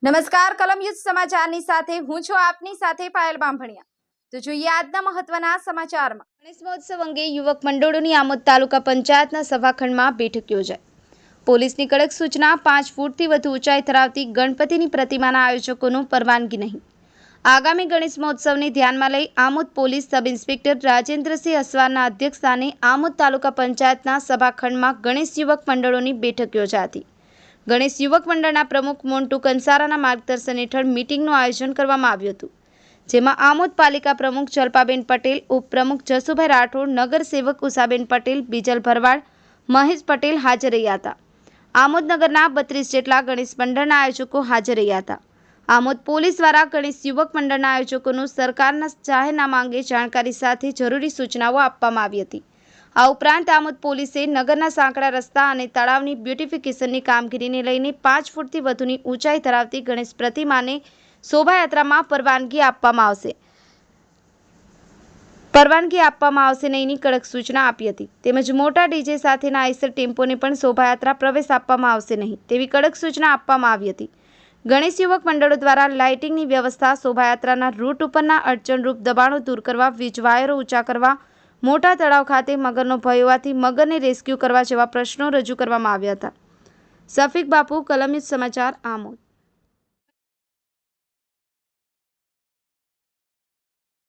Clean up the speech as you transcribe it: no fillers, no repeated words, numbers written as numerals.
નમસ્કાર કલમયુદ્ધ સમાચારની સાથે હું છું આપની સાથે પાયલ બાંભણિયા। તો જોઈએ આજના મહત્વના સમાચારમાં। ગણેશ મહોત્સવ અંગે યુવક મંડળોની આમોદ તાલુકા પંચાયતના સભાખંડમાં બેઠક યોજાઈ। પોલીસની કડક સૂચના। 5 ફૂટથી વધુ ઊંચાઈ ધરાવતી ગણપતિની પ્રતિમાના આયોજકોનું પરવાનગી નહીં। આગામી ગણેશ મહોત્સવને ધ્યાનમાં લઈ Amod police sub inspector Rajendrasinh અસવારના અધ્યક્ષસ્થાને આમોદ તાલુકા પંચાયતના સભાખંડમાં ગણેશ યુવક મંડળોની બેઠક યોજાઈ હતી। ગણેશ યુવક મંડળના પ્રમુખ મોન્ટુ કંસારાના માર્ગદર્શન હેઠળ મીટિંગનું આયોજન કરવામાં આવ્યું હતું, જેમાં આમોદ પાલિકા પ્રમુખ જલ્પાબેન પટેલ, ઉપપ્રમુખ જસુભાઈ રાઠોડ, નગરસેવક ઉષાબેન પટેલ, બીજલ ભરવાડ, મહેશ પટેલ હાજર રહ્યા હતા। આમોદ નગરના 32 જેટલા ગણેશ મંડળના આયોજકો હાજર રહ્યા હતા। આમોદ પોલીસ દ્વારા ગણેશ યુવક મંડળના આયોજકોનું સરકારના જાહેરનામા અંગે જાણકારી સાથે જરૂરી સૂચનાઓ આપવામાં આવી હતી। આ ઉપરાંત આમોદ પોલીસે નગરના સાંકડા રસ્તા અને તળાવની બ્યુટિફિકેશનની કામગીરીને લઈને 5 ફૂટથી વધુની ઊંચાઈ ધરાવતી ગણેશ પ્રતિમાને શોભાયાત્રામાં પરવાનગી આપવામાં આવશે નહીંની કડક સૂચના આપી હતી। તેમજ મોટા ડીજે સાથેના આઈસર ટેમ્પોને પણ શોભાયાત્રા પ્રવેશ આપવામાં આવશે નહીં તેવી કડક સૂચના આપવામાં આવી હતી। ગણેશ યુવક મંડળો દ્વારા લાઇટિંગની વ્યવસ્થા, શોભાયાત્રાના રૂટ ઉપરના અડચણરૂપ દબાણો દૂર કરવા, વીજ વાયરો ઊંચા કરવા, મોટા તળાવ ખાતે મગરનો ભય હોવાથી મગરને રેસ્ક્યુ કરવા જેવા પ્રશ્નો રજૂ કરવામાં આવ્યા હતા। સફીક બાપુ, કલમયુદ્ધ સમાચાર, આમોદ।